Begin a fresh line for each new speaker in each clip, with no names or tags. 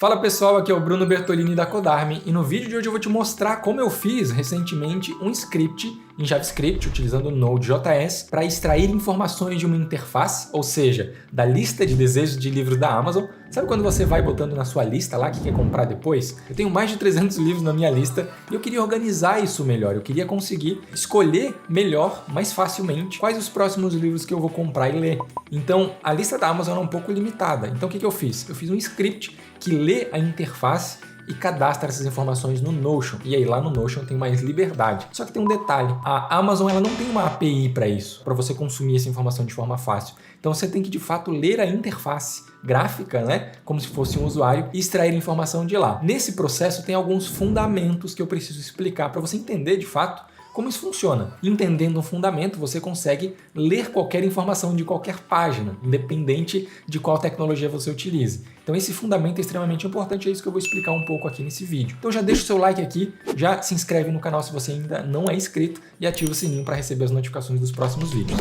Fala pessoal, aqui é o Bruno Bertolini da Codarme e no vídeo de hoje eu vou te mostrar como eu fiz recentemente um script em JavaScript utilizando o Node.js para extrair informações de uma interface, ou seja, da lista de desejos de livros da Amazon. Sabe quando você vai botando na sua lista lá que quer comprar depois? Eu tenho mais de 300 livros na minha lista e eu queria organizar isso melhor, eu queria conseguir escolher melhor, mais facilmente, quais os próximos livros que eu vou comprar e ler. Então, a lista da Amazon é um pouco limitada. Então, o que eu fiz? Eu fiz um script que lê a interface e cadastra essas informações no Notion. E aí lá no Notion tem mais liberdade. Só que tem um detalhe, a Amazon ela não tem uma API para isso, para você consumir essa informação de forma fácil. Então você tem que de fato ler a interface gráfica, né, como se fosse um usuário e extrair informação de lá. Nesse processo tem alguns fundamentos que eu preciso explicar para você entender de fato como isso funciona. Entendendo o fundamento, você consegue ler qualquer informação de qualquer página, independente de qual tecnologia você utilize. Então esse fundamento é extremamente importante, é isso que eu vou explicar um pouco aqui nesse vídeo. Então já deixa o seu like aqui, já se inscreve no canal se você ainda não é inscrito e ativa o sininho para receber as notificações dos próximos vídeos.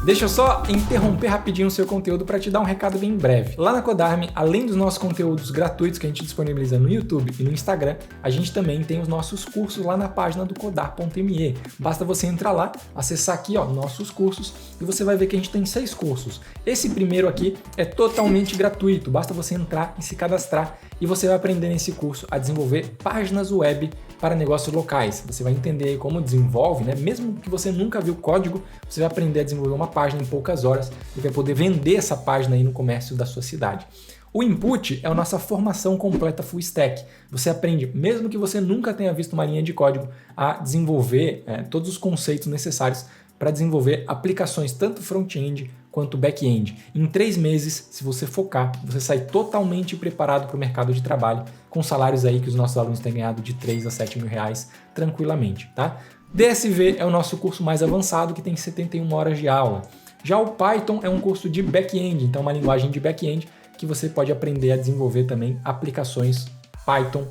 Deixa eu só interromper rapidinho o seu conteúdo para te dar um recado bem breve. Lá na Codarme, além dos nossos conteúdos gratuitos que a gente disponibiliza no YouTube e no Instagram, a gente também tem os nossos cursos lá na página do codar.me. Basta você entrar lá, acessar aqui nossos cursos e você vai ver que a gente tem 6 cursos. Esse primeiro aqui é totalmente gratuito, basta você entrar e se cadastrar e você vai aprender nesse curso a desenvolver páginas web para negócios locais. Você vai entender como desenvolve, né? Mesmo que você nunca viu código, você vai aprender a desenvolver uma página em poucas horas e vai poder vender essa página aí no comércio da sua cidade. O Input é a nossa formação completa full stack. Você aprende, mesmo que você nunca tenha visto uma linha de código, a desenvolver todos os conceitos necessários para desenvolver aplicações tanto front-end quanto back-end. Em 3 meses, se você focar, você sai totalmente preparado para o mercado de trabalho, com salários aí que os nossos alunos têm ganhado de 3 a 7 mil reais tranquilamente, tá? DSV é o nosso curso mais avançado, que tem 71 horas de aula. Já o Python é um curso de back-end, então uma linguagem de back-end que você pode aprender a desenvolver também aplicações Python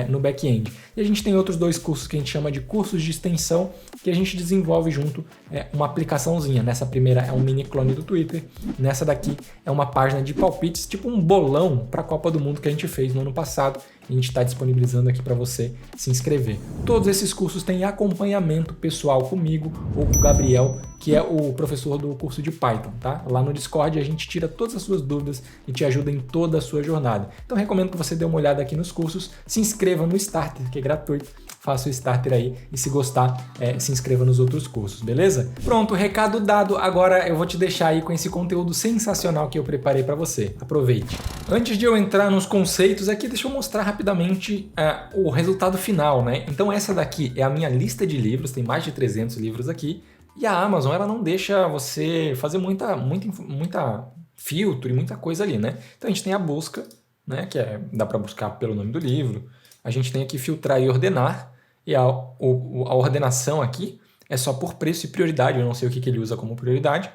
no back-end. E a gente tem outros 2 cursos que a gente chama de cursos de extensão, que a gente desenvolve junto uma aplicaçãozinha. Nessa primeira é um mini clone do Twitter, nessa daqui é uma página de palpites, tipo um bolão para a Copa do Mundo que a gente fez no ano passado. A gente está disponibilizando aqui para você se inscrever. Todos esses cursos têm acompanhamento pessoal comigo ou com o Gabriel, que é o professor do curso de Python, tá? Lá no Discord a gente tira todas as suas dúvidas e te ajuda em toda a sua jornada. Então recomendo que você dê uma olhada aqui nos cursos, se inscreva no Starter, que é gratuito, faça o Starter aí e se gostar, se inscreva nos outros cursos, beleza? Pronto, recado dado, agora eu vou te deixar aí com esse conteúdo sensacional que eu preparei para você. Aproveite! Antes de eu entrar nos conceitos aqui, deixa eu mostrar rapidamente o resultado final, né? Então essa daqui é a minha lista de livros, tem mais de 300 livros aqui, e a Amazon ela não deixa você fazer muita filtro e muita coisa ali, né? Então a gente tem a busca, né? Que dá para buscar pelo nome do livro. A gente tem aqui filtrar e ordenar, e a ordenação aqui é só por preço e prioridade, eu não sei o que ele usa como prioridade.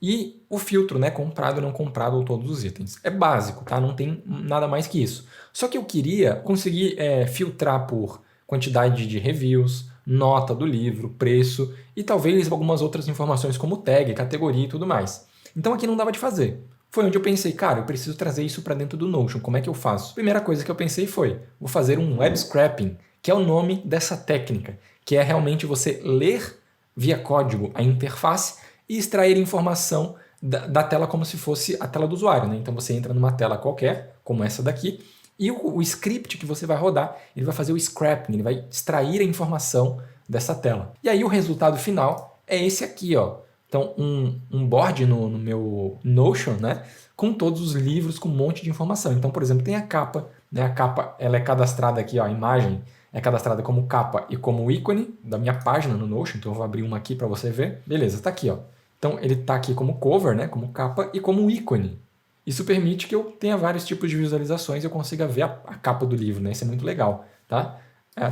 E o filtro, né, comprado, não comprado ou todos os itens. É básico, tá? Não tem nada mais que isso. Só que eu queria conseguir filtrar por quantidade de reviews, nota do livro, preço e talvez algumas outras informações como tag, categoria e tudo mais. Então aqui não dava de fazer. Foi onde eu pensei, cara, eu preciso trazer isso para dentro do Notion, como é que eu faço? Primeira coisa que eu pensei foi, vou fazer um web scraping, que é o nome dessa técnica, que é realmente você ler via código a interface e extrair informação da tela como se fosse a tela do usuário, né? Então você entra numa tela qualquer, como essa daqui, e o script que você vai rodar, ele vai fazer o scraping, ele vai extrair a informação dessa tela. E aí o resultado final é esse aqui, ó. Então um board no meu Notion, né? Com todos os livros, com um monte de informação. Então, por exemplo, tem a capa, né? A capa ela é cadastrada aqui, ó, a imagem é cadastrada como capa e como ícone da minha página no Notion, então eu vou abrir uma aqui para você ver. Beleza, tá aqui, ó. Então ele tá aqui como cover, né, como capa e como ícone. Isso permite que eu tenha vários tipos de visualizações e eu consiga ver a capa do livro, né? Isso é muito legal, tá?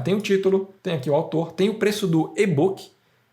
Tem o título, tem aqui o autor, tem o preço do e-book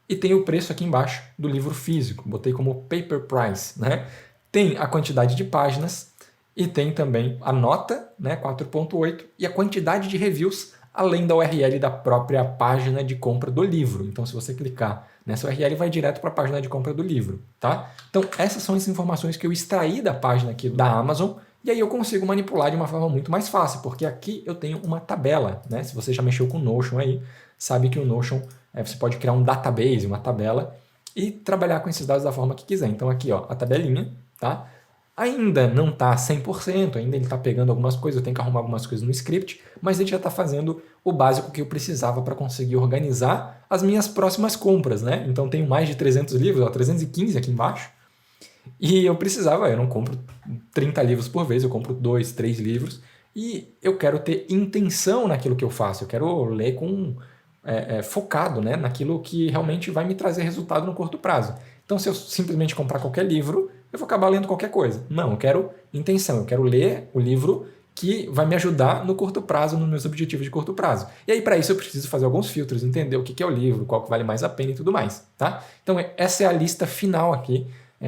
e tem o preço aqui embaixo do livro físico. Botei como paper price, né? Tem a quantidade de páginas e tem também a nota, né, 4.8, e a quantidade de reviews além da URL da própria página de compra do livro. Então, se você clicar nessa URL, vai direto para a página de compra do livro, tá? Então, essas são as informações que eu extraí da página aqui da Amazon, e aí eu consigo manipular de uma forma muito mais fácil, porque aqui eu tenho uma tabela, né? Se você já mexeu com o Notion aí, sabe que o Notion, você pode criar um database, uma tabela, e trabalhar com esses dados da forma que quiser. Então aqui, ó, a tabelinha, tá? Ainda não está 100%, ainda ele está pegando algumas coisas, eu tenho que arrumar algumas coisas no script, mas ele já está fazendo o básico que eu precisava para conseguir organizar as minhas próximas compras, né? Então tenho mais de 300 livros, ó, 315 aqui embaixo, e eu não compro 30 livros por vez, eu compro 2, 3 livros, e eu quero ter intenção naquilo que eu faço, eu quero ler com focado, né, naquilo que realmente vai me trazer resultado no curto prazo. Então, se eu simplesmente comprar qualquer livro, eu vou acabar lendo qualquer coisa. Não, eu quero intenção, eu quero ler o livro que vai me ajudar no curto prazo, nos meus objetivos de curto prazo. E aí, para isso, eu preciso fazer alguns filtros, entender o que é o livro, qual que vale mais a pena e tudo mais, tá? Então, essa é a lista final aqui,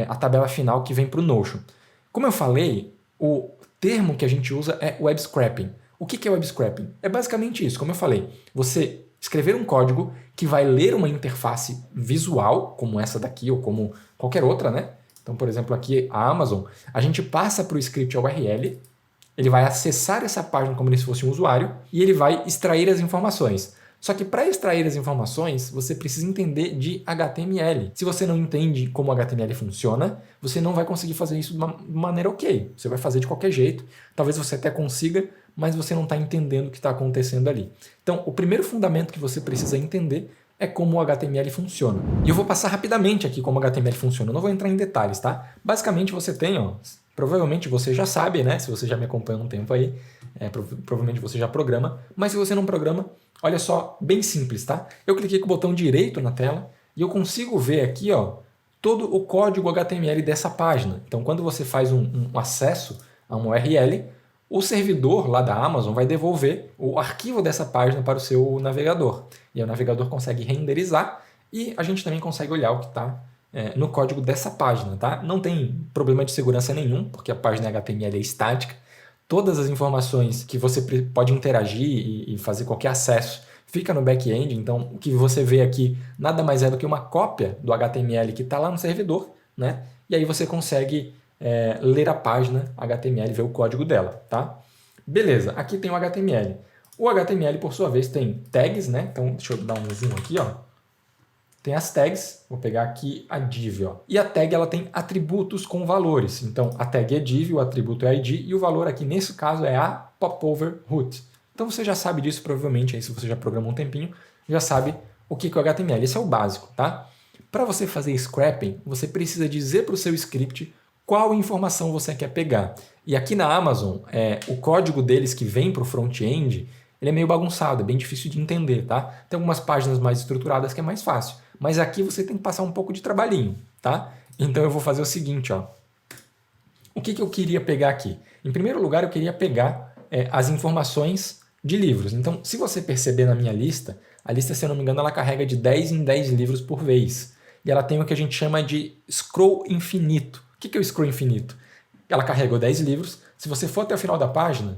a tabela final que vem para o Notion. Como eu falei, o termo que a gente usa é web scraping. O que é web scraping? É basicamente isso, como eu falei, você escrever um código que vai ler uma interface visual, como essa daqui ou como qualquer outra, né? Então, por exemplo, aqui a Amazon, a gente passa para o script a URL, ele vai acessar essa página como se fosse um usuário e ele vai extrair as informações. Só que para extrair as informações, você precisa entender de HTML. Se você não entende como o HTML funciona, você não vai conseguir fazer isso de uma maneira ok. Você vai fazer de qualquer jeito, talvez você até consiga, mas você não está entendendo o que está acontecendo ali. Então, o primeiro fundamento que você precisa entender é como o HTML funciona. E eu vou passar rapidamente aqui como o HTML funciona, eu não vou entrar em detalhes, tá? Basicamente você tem, ó, provavelmente você já sabe, né? Se você já me acompanha há um tempo aí, provavelmente você já programa, mas se você não programa, olha só, bem simples, tá? Eu cliquei com o botão direito na tela e eu consigo ver aqui, ó, todo o código HTML dessa página. Então, quando você faz um acesso a uma URL, o servidor lá da Amazon vai devolver o arquivo dessa página para o seu navegador. E aí o navegador consegue renderizar e a gente também consegue olhar o que está no código dessa página, tá? Não tem problema de segurança nenhum, porque a página HTML é estática. Todas as informações que você pode interagir e fazer qualquer acesso fica no back-end, então o que você vê aqui nada mais é do que uma cópia do HTML que está lá no servidor, né? E aí você consegue ler a página HTML, ver o código dela, tá? Beleza, aqui tem o HTML. O HTML, por sua vez, tem tags, né? Então, deixa eu dar um zoom aqui, ó. Tem as tags, vou pegar aqui a div, ó. E a tag, ela tem atributos com valores. Então, a tag é div, o atributo é id, e o valor aqui, nesse caso, é a popover root. Então, você já sabe disso, provavelmente, aí se você já programou um tempinho, já sabe o que é o HTML. Esse é o básico, tá? Para você fazer scrapping, você precisa dizer para o seu script qual informação você quer pegar. E aqui na Amazon, o código deles que vem para o front-end, ele é meio bagunçado, é bem difícil de entender, tá? Tem algumas páginas mais estruturadas que é mais fácil, mas aqui você tem que passar um pouco de trabalhinho, tá? Então eu vou fazer o seguinte, ó. O que eu queria pegar aqui? Em primeiro lugar, eu queria pegar as informações de livros. Então, se você perceber na minha lista, a lista, se eu não me engano, ela carrega de 10 em 10 livros por vez. E ela tem o que a gente chama de scroll infinito. O que é o scroll infinito? Ela carregou 10 livros. Se você for até o final da página,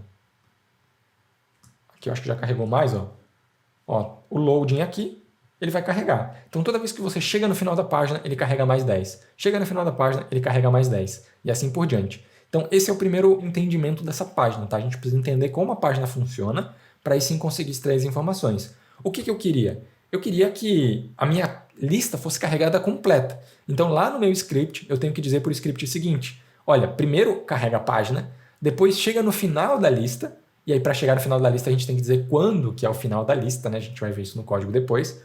aqui eu acho que já carregou mais, ó, o loading aqui, ele vai carregar. Então toda vez que você chega no final da página, ele carrega mais 10. Chega no final da página, ele carrega mais 10. E assim por diante. Então esse é o primeiro entendimento dessa página, tá? A gente precisa entender como a página funciona para aí sim conseguir extrair as informações. O que eu queria? Eu queria que a minha lista fosse carregada completa. Então lá no meu script, eu tenho que dizer para o script o seguinte: olha, primeiro carrega a página, depois chega no final da lista, e aí para chegar no final da lista a gente tem que dizer quando que é o final da lista, né? A gente vai ver isso no código depois.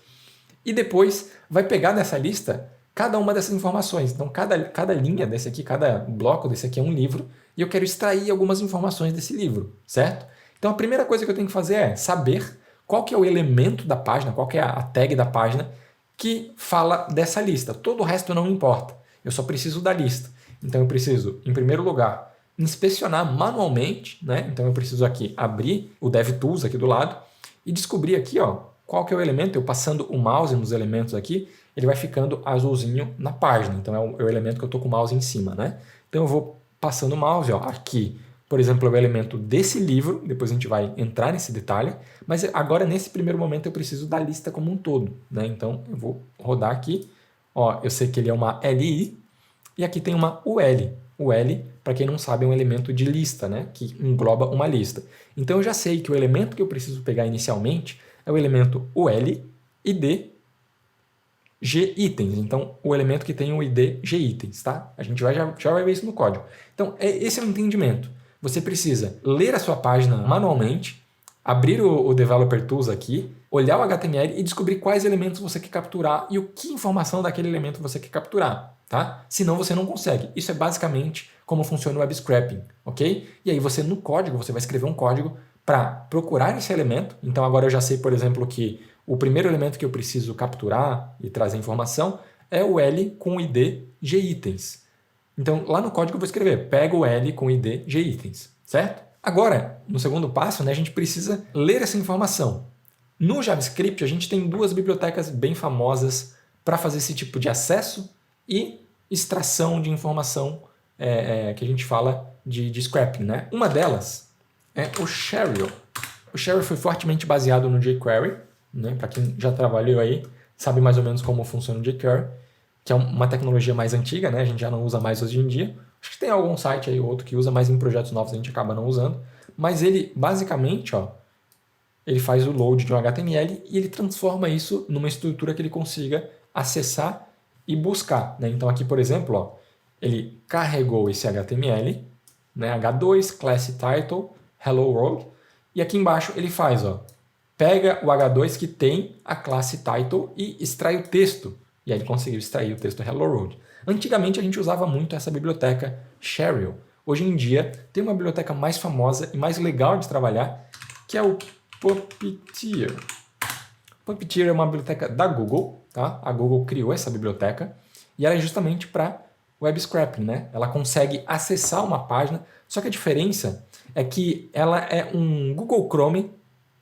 E depois vai pegar nessa lista cada uma dessas informações. Então cada linha desse aqui, cada bloco desse aqui é um livro, e eu quero extrair algumas informações desse livro, certo? Então a primeira coisa que eu tenho que fazer é saber qual que é o elemento da página, qual que é a tag da página que fala dessa lista. Todo o resto não importa. Eu só preciso da lista. Então eu preciso, em primeiro lugar, inspecionar manualmente, né? Então eu preciso aqui abrir o DevTools aqui do lado e descobrir aqui, ó, qual que é o elemento. Eu passando o mouse nos elementos aqui, ele vai ficando azulzinho na página. Então é o elemento que eu estou com o mouse em cima, né? Então eu vou passando o mouse, ó, aqui por exemplo, é o elemento desse livro, depois a gente vai entrar nesse detalhe, mas agora nesse primeiro momento eu preciso da lista como um todo, né? Então eu vou rodar aqui, ó, eu sei que ele é uma LI, e aqui tem uma UL. O L, para quem não sabe, é um elemento de lista, né? Que engloba uma lista. Então eu já sei que o elemento que eu preciso pegar inicialmente é o elemento UL, ID, G itens. Então, o elemento que tem o ID G itens, tá? A gente já vai ver isso no código. Então, esse é o entendimento. Você precisa ler a sua página manualmente, abrir o Developer Tools aqui, olhar o HTML e descobrir quais elementos você quer capturar e o que informação daquele elemento você quer capturar, tá? Senão você não consegue. Isso é basicamente como funciona o web scraping, ok? E aí você no código, você vai escrever um código para procurar esse elemento. Então agora eu já sei, por exemplo, que o primeiro elemento que eu preciso capturar e trazer informação é o L com o ID G itens. Então lá no código eu vou escrever, pega o L com o ID G itens, certo? Agora, no segundo passo, né, a gente precisa ler essa informação. No JavaScript, a gente tem duas bibliotecas bem famosas para fazer esse tipo de acesso e extração de informação que a gente fala de scrapping, né? Uma delas é o Cheryl. O Cheryl foi fortemente baseado no jQuery, né? Para quem já trabalhou aí, sabe mais ou menos como funciona o jQuery, que é uma tecnologia mais antiga, né? A gente já não usa mais hoje em dia. Acho que tem algum site aí ou outro que usa, mas em projetos novos a gente acaba não usando. Mas ele, basicamente, ó, ele faz o load de um HTML e ele transforma isso numa estrutura que ele consiga acessar e buscar, né? Então aqui, por exemplo, ó, ele carregou esse HTML, né? H2, class title, hello world, e aqui embaixo ele faz, ó, pega o H2 que tem a classe title e extrai o texto. E aí ele conseguiu extrair o texto hello world. Antigamente a gente usava muito essa biblioteca Cheryl. Hoje em dia tem uma biblioteca mais famosa e mais legal de trabalhar, que é o Puppeteer. Puppeteer é uma biblioteca da Google, tá? A Google criou essa biblioteca e ela é justamente para web scraping, né? Ela consegue acessar uma página, só que a diferença é que ela é um Google Chrome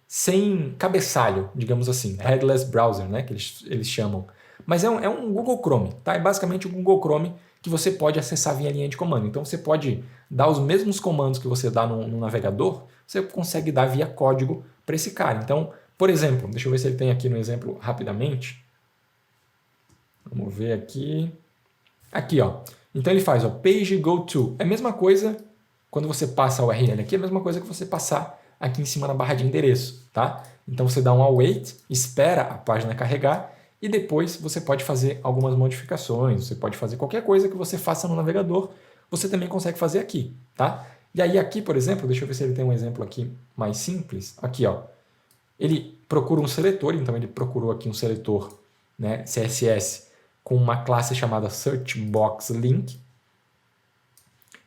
sem cabeçalho, digamos assim, headless browser, né? Que eles chamam. Mas é um Google Chrome, tá? É basicamente um Google Chrome que você pode acessar via linha de comando. Então você pode dar os mesmos comandos que você dá no navegador, você consegue dar via código para esse cara. Então, por exemplo, deixa eu ver se ele tem aqui no exemplo rapidamente. Vamos ver aqui. Aqui, ó. Então ele faz, ó, page go to. É a mesma coisa quando você passa a URL aqui, é a mesma coisa que você passar aqui em cima na barra de endereço, tá? Então você dá um await, espera a página carregar e depois você pode fazer algumas modificações, você pode fazer qualquer coisa que você faça no navegador, você também consegue fazer aqui, tá? E aí aqui, por exemplo, deixa eu ver se ele tem um exemplo aqui mais simples. Aqui, ó. Ele procura um seletor, então ele procurou aqui um seletor, né, CSS com uma classe chamada searchBoxLink.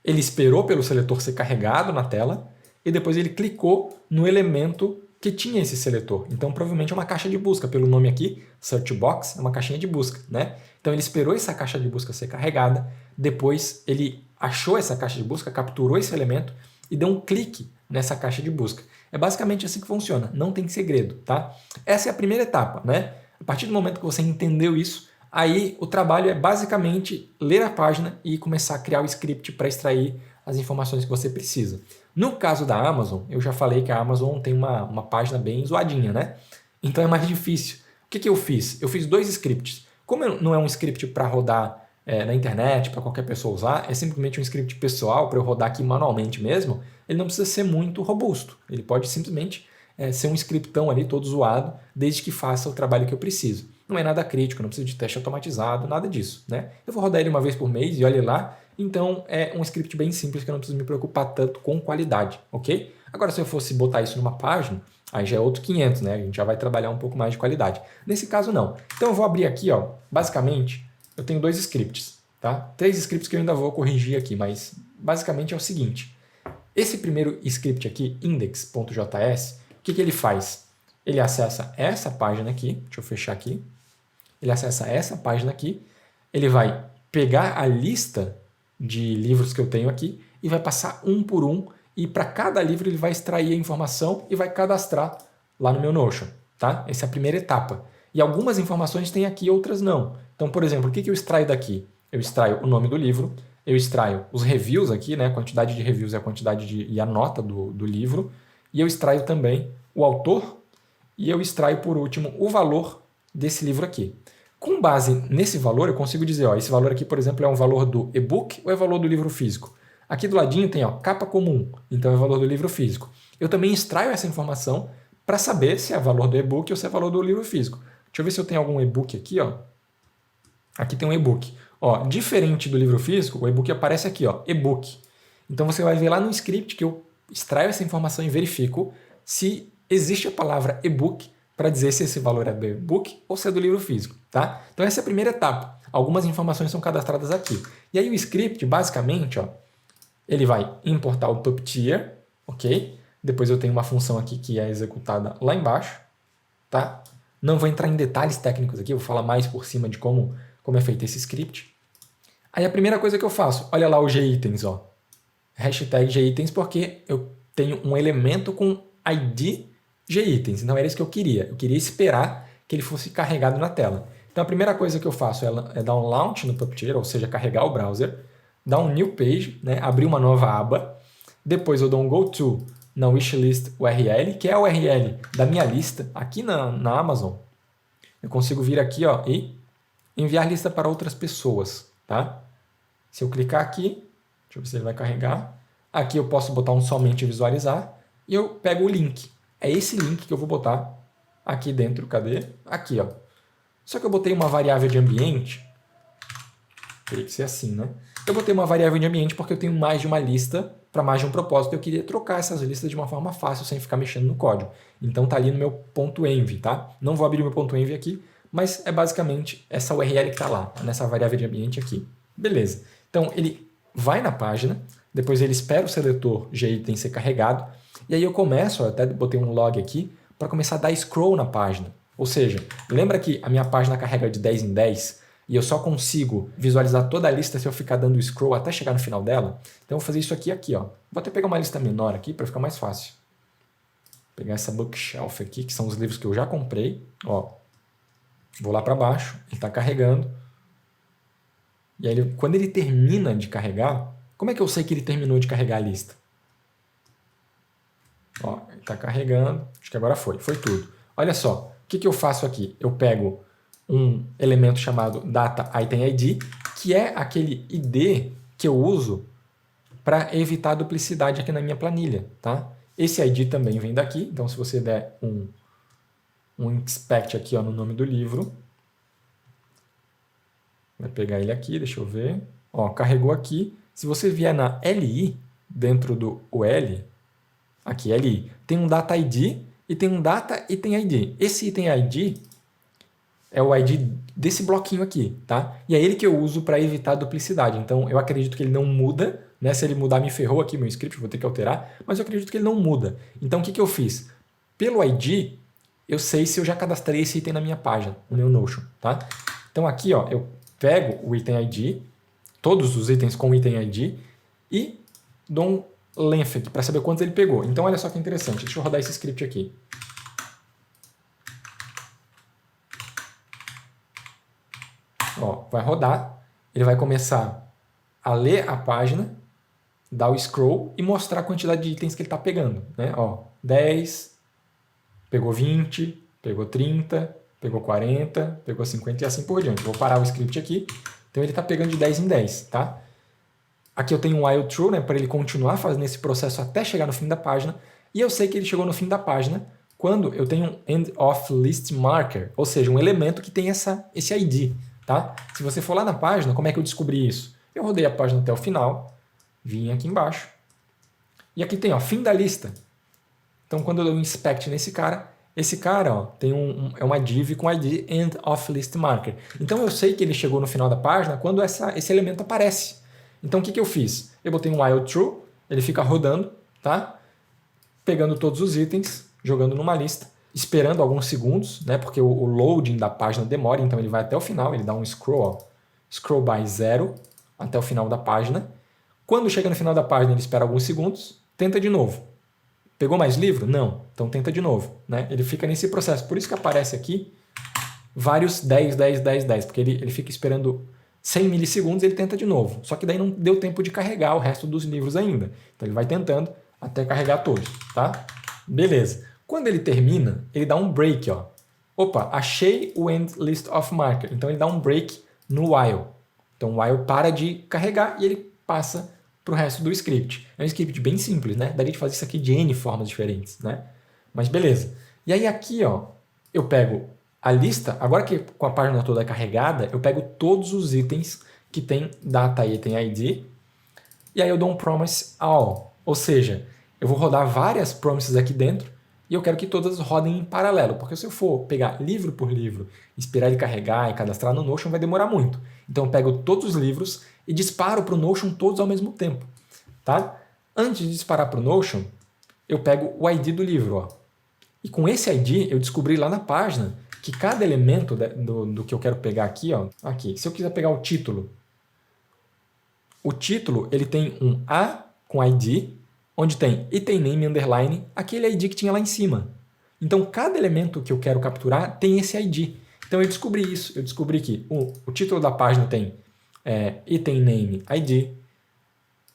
Ele esperou pelo seletor ser carregado na tela e depois ele clicou no elemento que tinha esse seletor. Então, provavelmente é uma caixa de busca. Pelo nome aqui, searchbox, é uma caixinha de busca, né? Então, ele esperou essa caixa de busca ser carregada, depois ele achou essa caixa de busca, capturou esse elemento e deu um clique nessa caixa de busca. É basicamente assim que funciona, não tem segredo, tá? Essa é a primeira etapa, né? A partir do momento que você entendeu isso, aí o trabalho é basicamente ler a página e começar a criar o script para extrair as informações que você precisa. No caso da Amazon, eu já falei que a Amazon tem uma página bem zoadinha, né? Então é mais difícil. O que eu fiz? Eu fiz 2 scripts. Como não é um script para rodar na internet, para qualquer pessoa usar, é simplesmente um script pessoal para eu rodar aqui manualmente mesmo, ele não precisa ser muito robusto. Ele pode simplesmente ser um scriptão ali todo zoado, desde que faça o trabalho que eu preciso. Não é nada crítico, não precisa de teste automatizado, nada disso, né? Eu vou rodar ele uma vez por mês e olhe lá. Então é um script bem simples que eu não preciso me preocupar tanto com qualidade, ok? Agora se eu fosse botar isso numa página, aí já é outro 500, né? A gente já vai trabalhar um pouco mais de qualidade. Nesse caso não. Então eu vou abrir aqui, ó, basicamente eu tenho 2 scripts, tá? 3 scripts que eu ainda vou corrigir aqui, mas basicamente é o seguinte. Esse primeiro script aqui, index.js, o que ele faz? Ele acessa essa página aqui, deixa eu fechar aqui, ele acessa essa página aqui, ele vai pegar a lista de livros que eu tenho aqui e vai passar um por um e para cada livro ele vai extrair a informação e vai cadastrar lá no meu Notion, tá? Essa é a primeira etapa. E algumas informações tem aqui, outras não. Então, por exemplo, o que eu extraio daqui? Eu extraio o nome do livro, eu extraio os reviews aqui, né? A quantidade de reviews é a quantidade e a nota do livro. E eu extraio também o autor e eu extraio, por último, o valor desse livro aqui. Com base nesse valor, eu consigo dizer, ó, esse valor aqui, por exemplo, é um valor do e-book ou é valor do livro físico? Aqui do ladinho tem, ó, capa comum, então é valor do livro físico. Eu também extraio essa informação para saber se é valor do e-book ou se é valor do livro físico. Deixa eu ver se eu tenho algum e-book aqui, ó. Aqui tem um e-book. Ó, diferente do livro físico, o e-book aparece aqui, ó, e-book. Então você vai ver lá no script que eu extraio essa informação e verifico se existe a palavra e-book para dizer se esse valor é do e-book ou se é do livro físico, tá? Então essa é a primeira etapa. Algumas informações são cadastradas aqui. E aí o script, basicamente, ó, ele vai importar o Puppeteer, ok? Depois eu tenho uma função aqui que é executada lá embaixo, tá? Não vou entrar em detalhes técnicos aqui, vou falar mais por cima de como é feito esse script. Aí a primeira coisa que eu faço, olha lá o gItens, ó. Hashtag gItens porque eu tenho um elemento com ID gItens, então era isso que eu queria. Eu queria esperar que ele fosse carregado na tela. Então a primeira coisa que eu faço é dar um launch no Puppeteer, ou seja, carregar o browser, dar um new page, né, abrir uma nova aba, depois eu dou um go to na wishlist URL, que é a URL da minha lista, aqui na Amazon. Eu consigo vir aqui, ó, e enviar lista para outras pessoas, tá? Se eu clicar aqui, deixa eu ver se ele vai carregar. Aqui eu posso botar um somente visualizar e eu pego o link. É esse link que eu vou botar aqui dentro, cadê? Aqui, ó. Só que eu botei uma variável de ambiente. Teria que ser assim, né? Eu botei uma variável de ambiente porque eu tenho mais de uma lista para mais de um propósito. Eu queria trocar essas listas de uma forma fácil, sem ficar mexendo no código. Então tá ali no meu ponto .env, tá? Não vou abrir o meu ponto .env aqui, mas é basicamente essa URL que está lá, nessa variável de ambiente aqui. Beleza. Então ele vai na página, depois ele espera o seletor gItem ser carregado, e aí eu começo, eu até botei um log aqui, para começar a dar scroll na página. Ou seja, lembra que a minha página carrega de 10 em 10, e eu só consigo visualizar toda a lista se eu ficar dando scroll até chegar no final dela? Então eu vou fazer isso aqui, ó. Vou até pegar uma lista menor aqui para ficar mais fácil. Vou pegar essa bookshelf aqui, que são os livros que eu já comprei. Ó, vou lá para baixo, ele está carregando. E aí, quando ele termina de carregar, como é que eu sei que ele terminou de carregar a lista? Ó, ele está carregando, acho que agora foi tudo. Olha só, o que eu faço aqui? Eu pego um elemento chamado DataItemID, que é aquele ID que eu uso para evitar duplicidade aqui na minha planilha, tá? Esse ID também vem daqui, então se você der um inspect aqui, ó, no nome do livro, vai pegar ele aqui, deixa eu ver. Ó, carregou aqui. Se você vier na LI, dentro do UL, aqui, LI, tem um Data ID e tem um Data Item ID. Esse Item ID é o ID desse bloquinho aqui, tá? E é ele que eu uso para evitar duplicidade. Então, eu acredito que ele não muda, né? Se ele mudar, me ferrou aqui meu script, vou ter que alterar, mas eu acredito que ele não muda. Então, o que eu fiz? Pelo ID, eu sei se eu já cadastrei esse item na minha página, no meu Notion, tá? Então, aqui, ó, eu pego o item ID, todos os itens com item ID, e dou um length aqui para saber quantos ele pegou. Então, olha só que interessante. Deixa eu rodar esse script aqui. Ó, vai rodar, ele vai começar a ler a página, dar o scroll e mostrar a quantidade de itens que ele está pegando, né? Ó, 10, pegou 20, pegou 30, pegou 40, pegou 50 e assim por diante. Vou parar o script aqui. Então ele está pegando de 10 em 10, tá? Aqui eu tenho um while true, né, para ele continuar fazendo esse processo até chegar no fim da página. E eu sei que ele chegou no fim da página quando eu tenho um end of list marker, ou seja, um elemento que tem esse ID, tá? Se você for lá na página, como é que eu descobri isso? Eu rodei a página até o final, vim aqui embaixo, e aqui tem, ó, fim da lista. Então quando eu dou um inspect nesse cara, esse cara, ó, tem é uma div com ID end of list marker. Então eu sei que ele chegou no final da página quando esse elemento aparece. Então o que eu fiz? Eu botei um while true, ele fica rodando, tá? Pegando todos os itens, jogando numa lista, esperando alguns segundos, né? Porque o loading da página demora, então ele vai até o final, ele dá um scroll, ó, scroll by 0 até o final da página. Quando chega no final da página, ele espera alguns segundos, tenta de novo. Pegou mais livro? Não. Então tenta de novo, né? Ele fica nesse processo. Por isso que aparece aqui vários 10, 10, 10, 10, porque ele fica esperando 100 milissegundos ele tenta de novo. Só que daí não deu tempo de carregar o resto dos livros ainda. Então ele vai tentando até carregar todos, tá? Beleza. Quando ele termina, ele dá um break, ó. Opa, achei o end list of marker. Então ele dá um break no while. Então o while para de carregar e ele passa para o resto do script. É um script bem simples, né? Daria de fazer isso aqui de N formas diferentes, né? Mas beleza. E aí aqui, ó, eu pego a lista, agora que com a página toda carregada, eu pego todos os itens que tem data item ID e aí eu dou um promise all. Ou seja, eu vou rodar várias promises aqui dentro e eu quero que todas rodem em paralelo, porque se eu for pegar livro por livro, esperar ele carregar e cadastrar no Notion, vai demorar muito. Então eu pego todos os livros e disparo para o Notion todos ao mesmo tempo. Tá? Antes de disparar para o Notion, eu pego o ID do livro. Ó. E com esse ID, eu descobri lá na página que cada elemento do que eu quero pegar aqui, ó, aqui, se eu quiser pegar o título ele tem um A com ID, onde tem item name underline, aquele ID que tinha lá em cima. Então, cada elemento que eu quero capturar tem esse ID. Então, eu descobri isso. Eu descobri que o título da página tem item name ID.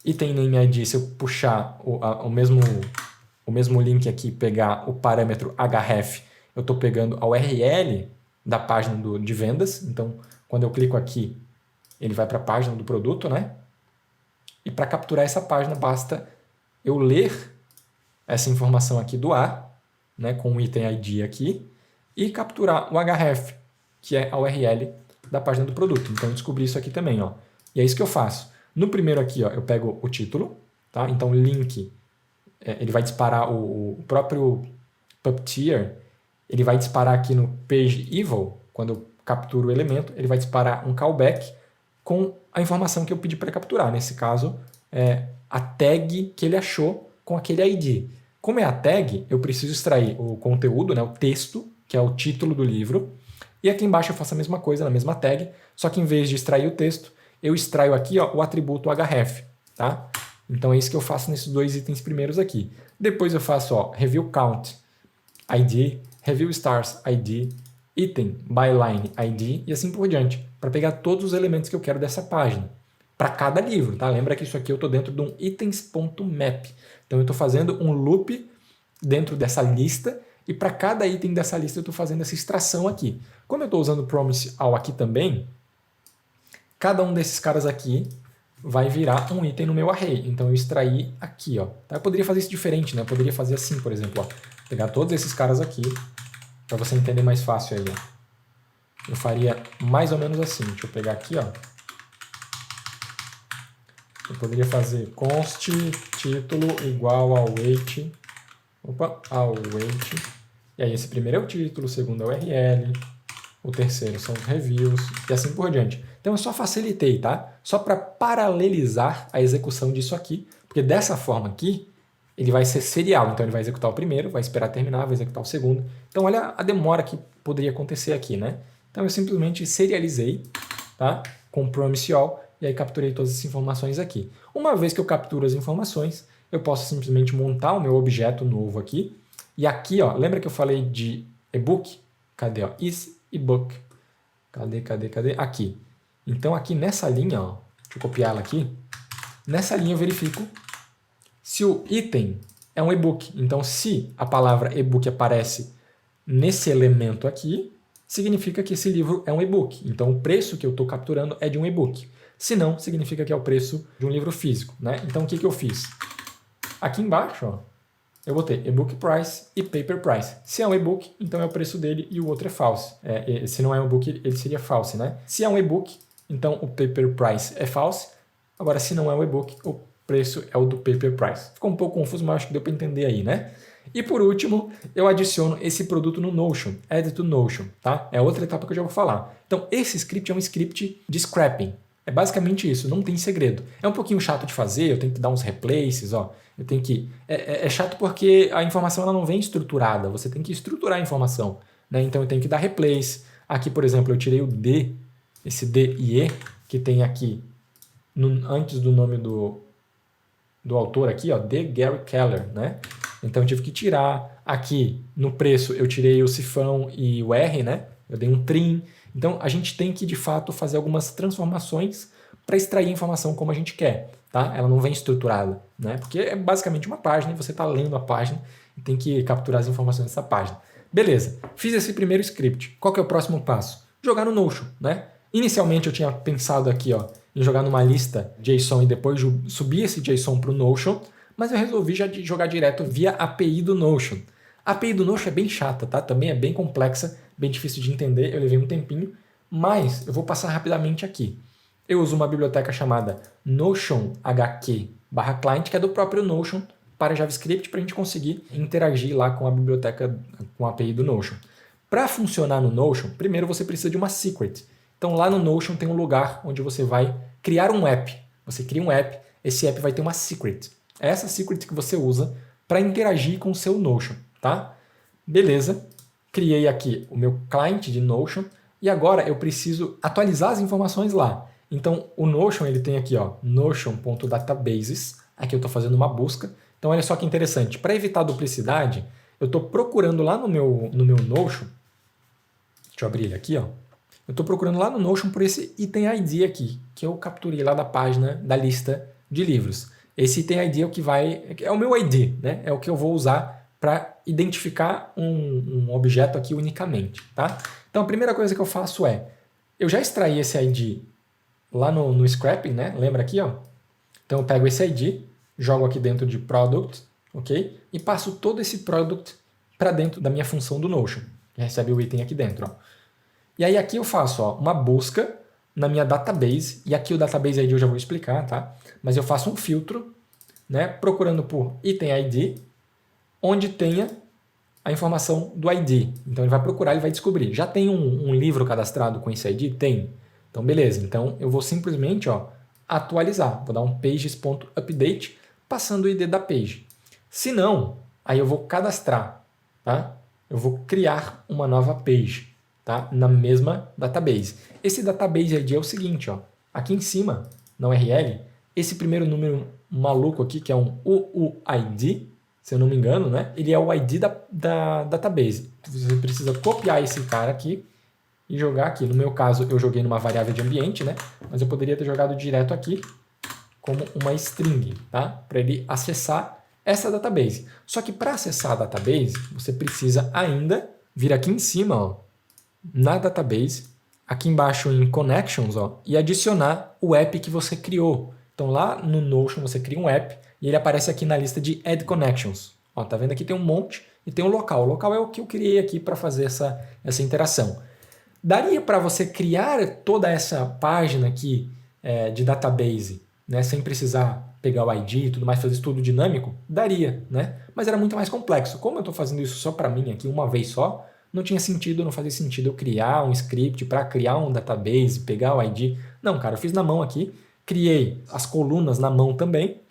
Item name ID, se eu puxar o mesmo link aqui e pegar o parâmetro href, eu estou pegando a URL da página de vendas. Então, quando eu clico aqui, ele vai para a página do produto, né? E para capturar essa página, basta eu ler essa informação aqui do A, né, com o item ID aqui, e capturar o href, que é a URL da página do produto. Então, eu descobri isso aqui também. Ó. E é isso que eu faço. No primeiro aqui, ó, eu pego o título, tá? Então, o link, ele vai disparar o próprio Puppeteer, ele vai disparar aqui no page evil, quando eu capturo o elemento, ele vai disparar um callback com a informação que eu pedi para capturar. Nesse caso, a tag que ele achou com aquele ID. Como é a tag, eu preciso extrair o conteúdo, né, o texto, que é o título do livro, e aqui embaixo eu faço a mesma coisa, na mesma tag, só que em vez de extrair o texto, eu extraio aqui, ó, o atributo href. Tá? Então é isso que eu faço nesses dois itens primeiros aqui. Depois eu faço review count ID, review stars ID, item byline ID e assim por diante, para pegar todos os elementos que eu quero dessa página, para cada livro. Tá? Lembra que isso aqui eu estou dentro de um itens.map. Então eu estou fazendo um loop dentro dessa lista e para cada item dessa lista eu estou fazendo essa extração aqui. Como eu estou usando o promise all aqui também, cada um desses caras aqui vai virar um item no meu array. Então eu extraí aqui. Ó. Tá? Eu poderia fazer isso diferente, né? Eu poderia fazer assim, por exemplo. Ó. Pegar todos esses caras aqui, para você entender mais fácil aí. Ó. Eu faria mais ou menos assim. Deixa eu pegar aqui. Ó. Eu poderia fazer const título igual ao weight. Ao weight. E aí esse primeiro é o título, o segundo é o URL, o terceiro são os reviews e assim por diante. Então eu só facilitei, tá? Só para paralelizar a execução disso aqui, porque dessa forma aqui ele vai ser serial. Então ele vai executar o primeiro, vai esperar terminar, vai executar o segundo. Então olha a demora que poderia acontecer aqui, né? Então eu simplesmente serializei, tá? Com promise all e aí capturei todas essas informações aqui. Uma vez que eu capturo as informações, eu posso simplesmente montar o meu objeto novo aqui. E aqui, ó, lembra que eu falei de ebook? Cadê? Ó? Is ebook. Cadê? Aqui. Então aqui nessa linha, ó, deixa eu copiar ela aqui. Nessa linha eu verifico se o item é um e-book. Então se a palavra e-book aparece nesse elemento aqui, significa que esse livro é um e-book. Então o preço que eu estou capturando é de um e-book. Se não, significa que é o preço de um livro físico, né? Então o que eu fiz? Aqui embaixo, ó, eu botei e-book price e paper price. Se é um e-book, então é o preço dele e o outro é false. Se não é um e-book, ele seria false, né? Se é um e-book, então o paper price é false. Agora, se não é um e-book, o preço é o do paper price. Ficou um pouco confuso, mas acho que deu para entender aí, né? E por último, eu adiciono esse produto no Notion, add to Notion, tá? É outra etapa que eu já vou falar. Então, esse script é um script de scrapping. É basicamente isso, não tem segredo. É um pouquinho chato de fazer, eu tenho que dar uns replaces, ó. Eu tenho que... É chato porque a informação ela não vem estruturada, você tem que estruturar a informação, né? Então eu tenho que dar replace. Aqui, por exemplo, eu tirei o D, esse D e E, que tem aqui antes do nome do autor aqui, ó, D. Gary Keller, né? Então eu tive que tirar. Aqui no preço eu tirei o cifrão e o R, né? Eu dei um trim. Então a gente tem que de fato fazer algumas transformações para extrair a informação como a gente quer, tá? Ela não vem estruturada, né? Porque é basicamente uma página e você está lendo a página e tem que capturar as informações dessa página. Beleza, fiz esse primeiro script. Qual que é o próximo passo? Jogar no Notion, né? Inicialmente eu tinha pensado aqui, ó, em jogar numa lista JSON e depois subir esse JSON para o Notion, mas eu resolvi já jogar direto via API do Notion. A API do Notion é bem chata, tá? Também é bem complexa, bem difícil de entender, eu levei um tempinho, mas eu vou passar rapidamente aqui. Eu uso uma biblioteca chamada Notion HQ/client, que é do próprio Notion para JavaScript, para a gente conseguir interagir lá com a biblioteca, com a API do Notion. Para funcionar no Notion, primeiro você precisa de uma secret. Então lá no Notion tem um lugar onde você vai criar um app. Você cria um app, esse app vai ter uma secret. É essa secret que você usa para interagir com o seu Notion, tá? Beleza, criei aqui o meu client de Notion e agora eu preciso atualizar as informações lá. Então o Notion ele tem aqui, ó, notion.databases. Aqui eu estou fazendo uma busca. Então olha só que interessante. Para evitar duplicidade, eu estou procurando lá no meu Notion. Deixa eu abrir ele aqui, ó. Eu estou procurando lá no Notion por esse item ID aqui, que eu capturei lá da página da lista de livros. Esse item ID é o que é o meu ID, né? É o que eu vou usar para identificar um objeto aqui unicamente, tá? Então a primeira coisa que eu faço é, eu já extraí esse ID lá no scrapping, né? Lembra aqui, ó? Então eu pego esse ID, jogo aqui dentro de product, ok? E passo todo esse product para dentro da minha função do Notion, que recebe o item aqui dentro, ó. E aí aqui eu faço, ó, uma busca na minha database, e aqui o database ID eu já vou explicar, tá? Mas eu faço um filtro, né, procurando por item ID, onde tenha a informação do ID. Então ele vai procurar, ele vai descobrir. Já tem um livro cadastrado com esse ID? Tem. Então beleza, então eu vou simplesmente, ó, atualizar. Vou dar um pages.update, passando o ID da page. Se não, aí eu vou cadastrar, tá? Eu vou criar uma nova page, tá? Na mesma database. Esse database ID é o seguinte, ó, aqui em cima, na URL, esse primeiro número maluco aqui, que é um UUID, se eu não me engano, né? Ele é o ID da database. Você precisa copiar esse cara aqui e jogar aqui. No meu caso, eu joguei numa variável de ambiente, né? Mas eu poderia ter jogado direto aqui como uma string, tá? Para ele acessar essa database. Só que para acessar a database, você precisa ainda vir aqui em cima, ó, na database, aqui embaixo em Connections, ó, e adicionar o app que você criou. Então lá no Notion você cria um app e ele aparece aqui na lista de Add Connections. Ó, tá vendo aqui tem um monte e tem um local. O local é o que eu criei aqui para fazer essa interação. Daria para você criar toda essa página aqui de database, né, sem precisar pegar o ID e tudo mais, fazer isso tudo dinâmico? Daria, né? Mas era muito mais complexo. Como eu estou fazendo isso só para mim aqui, uma vez só, não tinha sentido, não fazia sentido eu criar um script para criar um database, pegar o ID. Não, cara, eu fiz na mão aqui, criei as colunas na mão também,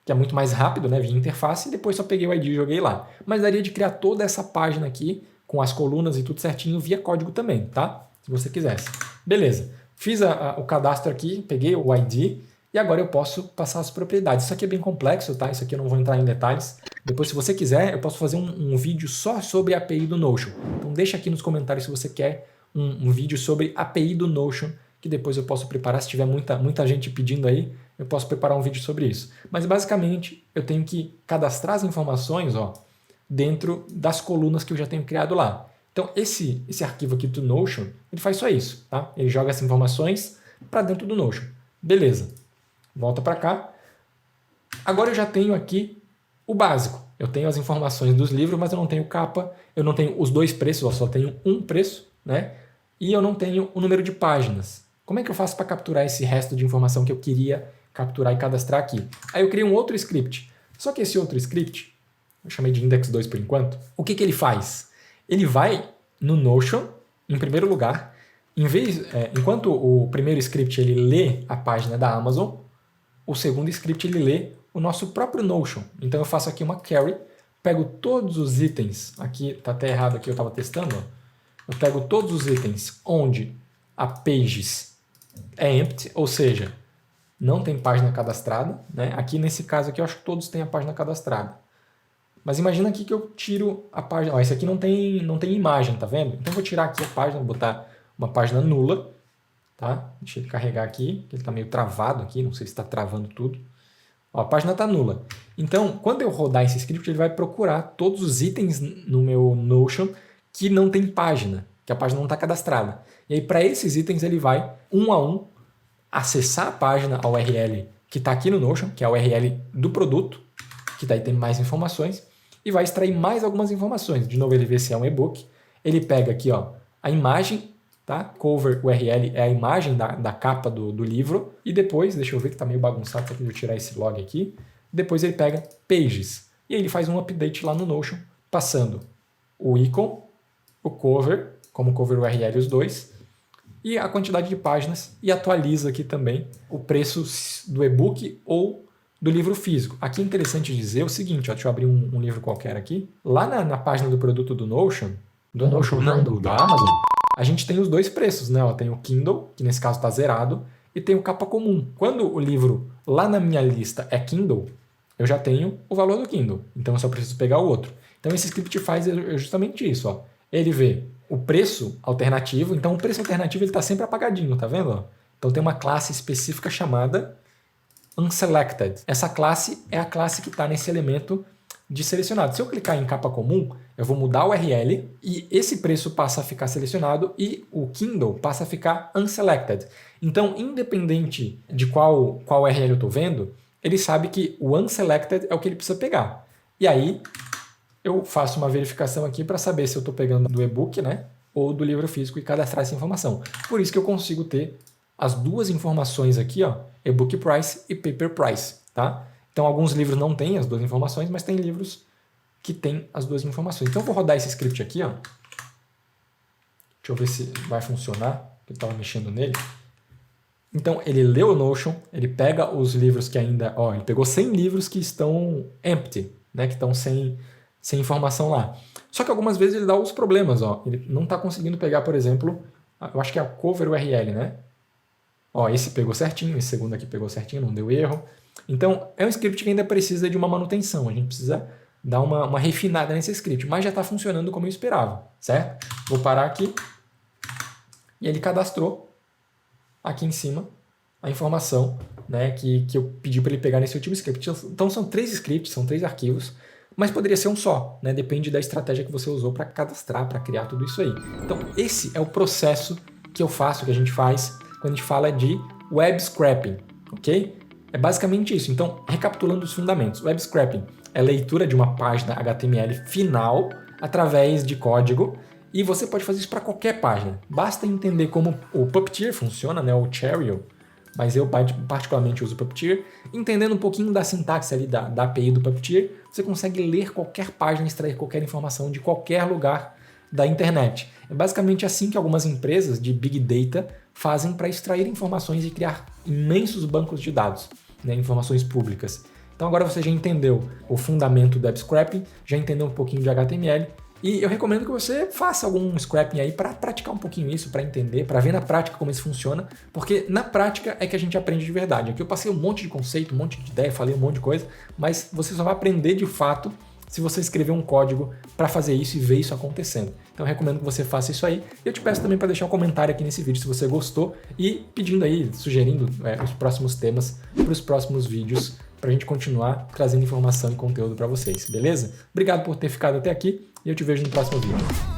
que é muito mais rápido, né, via interface, e depois só peguei o ID e joguei lá. Mas daria de criar toda essa página aqui, com as colunas e tudo certinho, via código também, tá? Se você quisesse. Beleza, fiz o cadastro aqui, peguei o ID, e agora eu posso passar as propriedades. Isso aqui é bem complexo, tá? Isso aqui eu não vou entrar em detalhes. Depois, se você quiser, eu posso fazer um vídeo só sobre a API do Notion. Então deixa aqui nos comentários se você quer um vídeo sobre a API do Notion, que depois eu posso preparar. Se tiver muita gente pedindo aí, eu posso preparar um vídeo sobre isso. Mas basicamente, eu tenho que cadastrar as informações, ó, dentro das colunas que eu já tenho criado lá. Então esse arquivo aqui do Notion, ele faz só isso, tá? Ele joga essas informações para dentro do Notion. Beleza. Volta para cá. Agora eu já tenho aqui o básico. Eu tenho as informações dos livros, mas eu não tenho capa, eu não tenho os dois preços, eu só tenho um preço, né? E eu não tenho o número de páginas. Como é que eu faço para capturar esse resto de informação que eu queria capturar e cadastrar aqui? Aí eu criei um outro script. Só que esse outro script, eu chamei de index 2 por enquanto, o que ele faz? Ele vai no Notion, em primeiro lugar, enquanto o primeiro script ele lê a página da Amazon, o segundo script ele lê o nosso próprio Notion. Então eu faço aqui uma query, pego todos os itens, aqui tá até errado aqui, eu estava testando, ó. Eu pego todos os itens onde a pages é empty, ou seja, não tem página cadastrada, né? Aqui nesse caso aqui eu acho que todos têm a página cadastrada. Mas imagina aqui que eu tiro a página, ó, esse aqui não tem imagem, tá vendo? Então eu vou tirar aqui a página, vou botar uma página nula, tá? Deixa ele carregar aqui, que ele está meio travado aqui, não sei se está travando tudo. Ó, a página está nula. Então, quando eu rodar esse script, ele vai procurar todos os itens no meu Notion que não tem página, que a página não está cadastrada. E aí, para esses itens, ele vai, um a um, acessar a página, a URL que está aqui no Notion, que é a URL do produto, que daí tem mais informações, e vai extrair mais algumas informações. De novo, ele vê se é um e-book. Ele pega aqui, ó, a imagem, tá? Cover URL é a imagem da capa do livro. E depois, deixa eu ver que está meio bagunçado, só que eu vou tirar esse log aqui. Depois ele pega Pages. E aí ele faz um update lá no Notion, passando o ícone, o cover, como cover URL os dois, e a quantidade de páginas, e atualiza aqui também o preço do e-book ou do livro físico. Aqui é interessante dizer o seguinte, ó, deixa eu abrir um livro qualquer aqui. Lá na página do produto do Notion, da Amazon, a gente tem os dois preços, né? Ó, tem o Kindle, que nesse caso está zerado, e tem o capa comum. Quando o livro lá na minha lista é Kindle, eu já tenho o valor do Kindle, então eu só preciso pegar o outro. Então esse script faz justamente isso, ó. Ele vê o preço alternativo, então o preço alternativo está sempre apagadinho, tá vendo? Então tem uma classe específica chamada Unselected. Essa classe é a classe que está nesse elemento de selecionado. Se eu clicar em capa comum, eu vou mudar o URL e esse preço passa a ficar selecionado e o Kindle passa a ficar Unselected. Então, independente de qual URL eu estou vendo, ele sabe que o Unselected é o que ele precisa pegar. E aí, eu faço uma verificação aqui para saber se eu estou pegando do e-book, né, ou do livro físico e cadastrar essa informação. Por isso que eu consigo ter as duas informações aqui, ó, e-book price e paper price, tá? Então, alguns livros não têm as duas informações, mas tem livros que têm as duas informações. Então, eu vou rodar esse script aqui, ó. Deixa eu ver se vai funcionar, que eu estava mexendo nele. Então, ele lê o Notion, ele pega os livros que ainda... Ó, ele pegou 100 livros que estão empty, né, que estão sem informação lá. Só que algumas vezes ele dá os problemas, ó. Ele não está conseguindo pegar, por exemplo, eu acho que é a cover URL, né? Ó, esse pegou certinho, esse segundo aqui pegou certinho, não deu erro. Então, é um script que ainda precisa de uma manutenção. A gente precisa dar uma refinada nesse script, mas já está funcionando como eu esperava, certo? Vou parar aqui. E ele cadastrou aqui em cima a informação, né, que eu pedi para ele pegar nesse último script. Então, são 3 scripts, são 3 arquivos, mas poderia ser um só, né? Depende da estratégia que você usou para cadastrar, para criar tudo isso aí. Então, esse é o processo que eu faço, que a gente faz quando a gente fala de web scraping, ok? É basicamente isso. Então, recapitulando os fundamentos. Web scraping é a leitura de uma página HTML final através de código e você pode fazer isso para qualquer página. Basta entender como o Puppeteer funciona, né? O Chariot, mas eu particularmente uso o Puppeteer. Entendendo um pouquinho da sintaxe ali da API do Puppeteer, você consegue ler qualquer página, extrair qualquer informação de qualquer lugar da internet. É basicamente assim que algumas empresas de Big Data fazem para extrair informações e criar imensos bancos de dados, né, informações públicas. Então agora você já entendeu o fundamento do web scraping, já entendeu um pouquinho de HTML e eu recomendo que você faça algum scraping aí para praticar um pouquinho isso, para entender, para ver na prática como isso funciona, porque na prática é que a gente aprende de verdade. Aqui eu passei um monte de conceito, um monte de ideia, falei um monte de coisa, mas você só vai aprender de fato se você escrever um código para fazer isso e ver isso acontecendo. Então eu recomendo que você faça isso aí. E eu te peço também para deixar um comentário aqui nesse vídeo se você gostou e pedindo aí, sugerindo os próximos temas para os próximos vídeos para a gente continuar trazendo informação e conteúdo para vocês, beleza? Obrigado por ter ficado até aqui e eu te vejo no próximo vídeo.